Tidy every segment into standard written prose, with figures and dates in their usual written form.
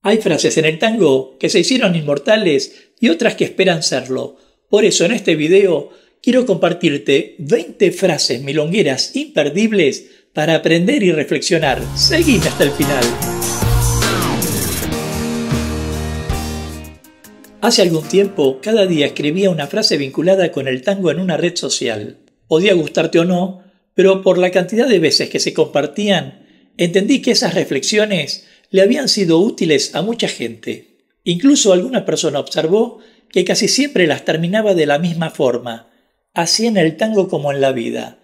Hay frases en el tango que se hicieron inmortales y otras que esperan serlo. Por eso en este video quiero compartirte 20 frases milongueras imperdibles para aprender y reflexionar. Seguime hasta el final. Hace algún tiempo, cada día escribía una frase vinculada con el tango en una red social. Podía gustarte o no, pero por la cantidad de veces que se compartían, entendí que esas reflexiones le habían sido útiles a mucha gente. Incluso alguna persona observó que casi siempre las terminaba de la misma forma, así en el tango como en la vida,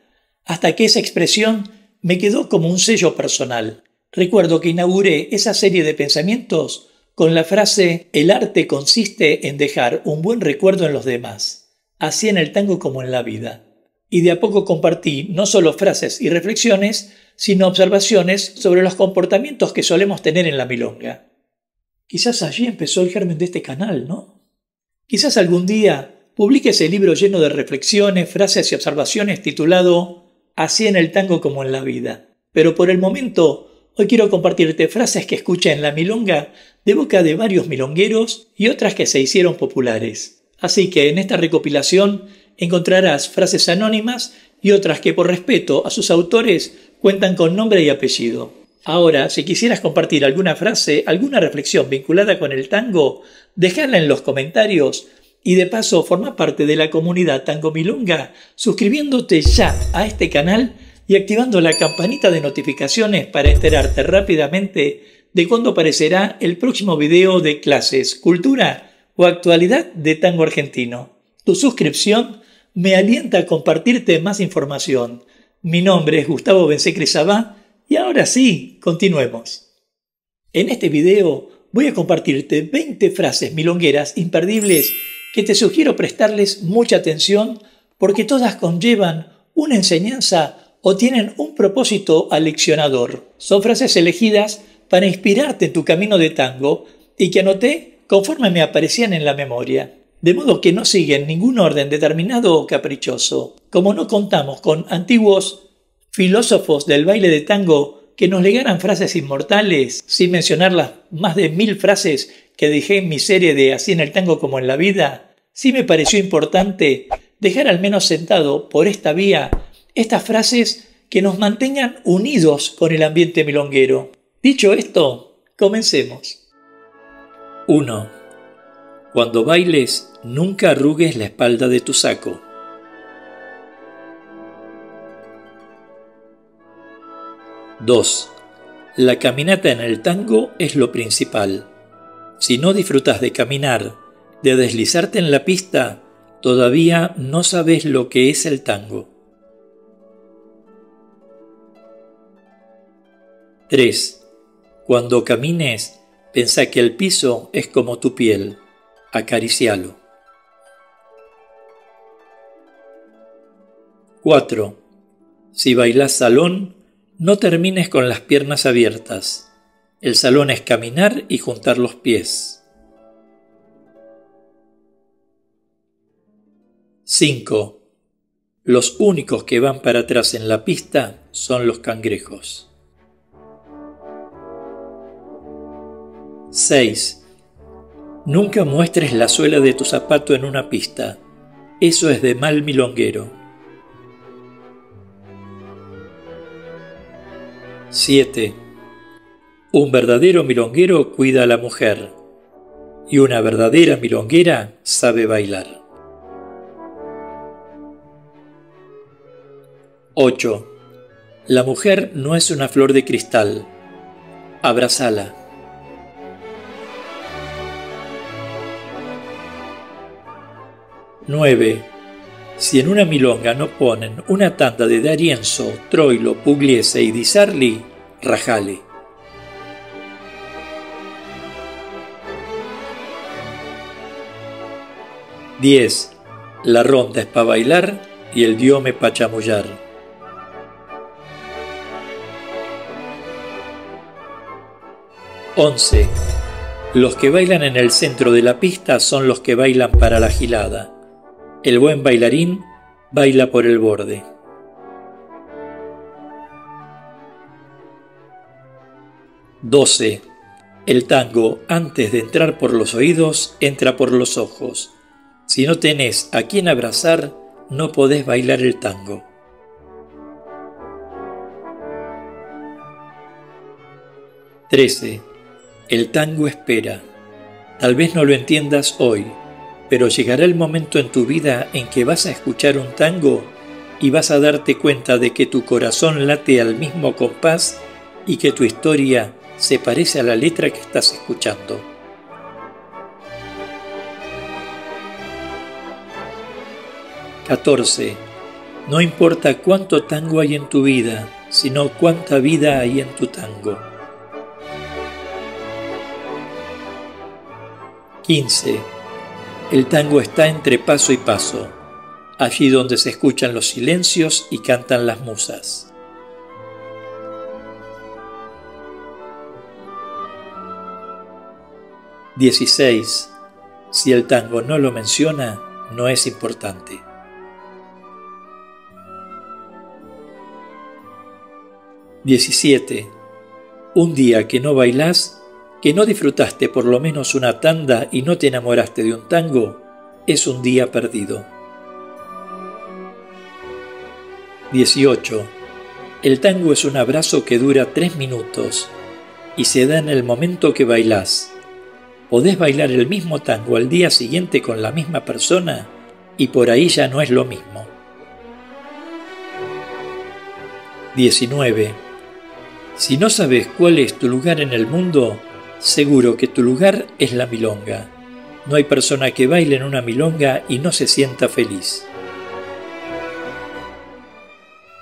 hasta que esa expresión me quedó como un sello personal. Recuerdo que inauguré esa serie de pensamientos con la frase «El arte consiste en dejar un buen recuerdo en los demás», así en el tango como en la vida. Y de a poco compartí no solo frases y reflexiones, sino observaciones sobre los comportamientos que solemos tener en la milonga. Quizás allí empezó el germen de este canal, ¿no? Quizás algún día publique ese libro lleno de reflexiones, frases y observaciones titulado «Así en el tango como en la vida». Pero por el momento, hoy quiero compartirte frases que escuché en la milonga de boca de varios milongueros y otras que se hicieron populares. Así que en esta recopilación encontrarás frases anónimas y otras que por respeto a sus autores cuentan con nombre y apellido. Ahora, si quisieras compartir alguna frase, alguna reflexión vinculada con el tango, déjala en los comentarios y de paso forma parte de la comunidad Tango Milonga suscribiéndote ya a este canal y activando la campanita de notificaciones para enterarte rápidamente de cuándo aparecerá el próximo video de clases, cultura o actualidad de tango argentino. Tu suscripción me alienta a compartirte más información. Mi nombre es Gustavo Bencé-Crisabá y ahora sí, continuemos. En este video voy a compartirte 20 frases milongueras imperdibles que te sugiero prestarles mucha atención porque todas conllevan una enseñanza o tienen un propósito aleccionador. Son frases elegidas para inspirarte en tu camino de tango y que anoté conforme me aparecían en la memoria. De modo que no siguen ningún orden determinado o caprichoso. Como no contamos con antiguos filósofos del baile de tango que nos legaran frases inmortales, sin mencionar las más de 1000 frases que dejé en mi serie de Así en el tango como en la vida, sí me pareció importante dejar al menos sentado por esta vía estas frases que nos mantengan unidos con el ambiente milonguero. Dicho esto, comencemos. 1. Cuando bailes, nunca arrugues la espalda de tu saco. 2. La caminata en el tango es lo principal. Si no disfrutas de caminar, de deslizarte en la pista, todavía no sabes lo que es el tango. 3. Cuando camines, pensá que el piso es como tu piel. Acaricialo. 4. Si bailás salón, no termines con las piernas abiertas. El salón es caminar y juntar los pies. 5. Los únicos que van para atrás en la pista son los cangrejos. 6. Nunca muestres la suela de tu zapato en una pista. Eso es de mal milonguero. 7. Un verdadero milonguero cuida a la mujer y una verdadera milonguera sabe bailar. 8. La mujer no es una flor de cristal. Abrázala. 9. Si en una milonga no ponen una tanda de D'Arienzo, Troilo, Pugliese y Di Sarli, rajale. 10. La ronda es pa' bailar y el diome pa' chamullar. 11. Los que bailan en el centro de la pista son los que bailan para la gilada. El buen bailarín baila por el borde. 12. El tango, antes de entrar por los oídos, entra por los ojos. Si no tenés a quien abrazar, no podés bailar el tango. 13. El tango espera. Tal vez no lo entiendas hoy, pero llegará el momento en tu vida en que vas a escuchar un tango y vas a darte cuenta de que tu corazón late al mismo compás y que tu historia se parece a la letra que estás escuchando. 14. No importa cuánto tango hay en tu vida, sino cuánta vida hay en tu tango. 15. El tango está entre paso y paso, allí donde se escuchan los silencios y cantan las musas. 16. Si el tango no lo menciona, no es importante. 17. Un día que no bailás, que no disfrutaste por lo menos una tanda y no te enamoraste de un tango, es un día perdido. 18. El tango es un abrazo que dura 3 minutos y se da en el momento que bailás. Podés bailar el mismo tango al día siguiente con la misma persona y por ahí ya no es lo mismo. 19. Si no sabes cuál es tu lugar en el mundo, seguro que tu lugar es la milonga. No hay persona que baile en una milonga y no se sienta feliz.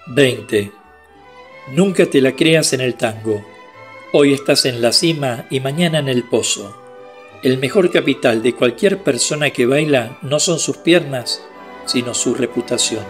20. Nunca te la creas en el tango. Hoy estás en la cima y mañana en el pozo. El mejor capital de cualquier persona que baila no son sus piernas, sino su reputación.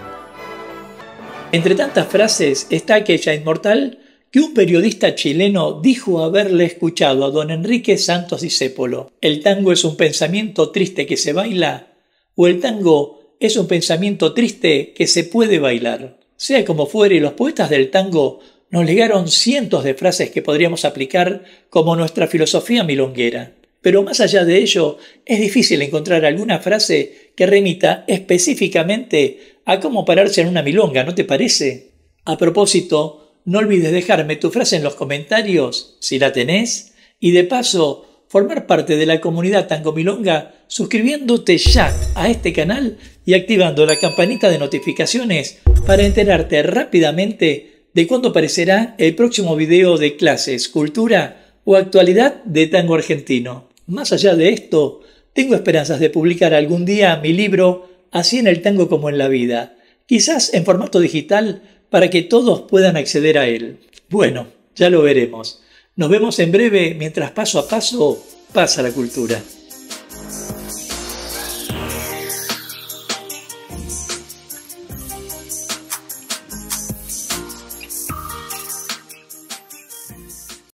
Entre tantas frases está aquella inmortal que un periodista chileno dijo haberle escuchado a don Enrique Santos Discépolo. ¿El tango es un pensamiento triste que se baila? ¿O el tango es un pensamiento triste que se puede bailar? Sea como fuere, los poetas del tango nos legaron cientos de frases que podríamos aplicar como nuestra filosofía milonguera. Pero más allá de ello, es difícil encontrar alguna frase que remita específicamente a cómo pararse en una milonga, ¿no te parece? A propósito, no olvides dejarme tu frase en los comentarios, si la tenés, y de paso, formar parte de la comunidad Tango Milonga suscribiéndote ya a este canal y activando la campanita de notificaciones para enterarte rápidamente de cuándo aparecerá el próximo video de clases, cultura o actualidad de tango argentino. Más allá de esto, tengo esperanzas de publicar algún día mi libro Así en el tango como en la vida, quizás en formato digital para que todos puedan acceder a él. Bueno, ya lo veremos. Nos vemos en breve mientras paso a paso pasa la cultura.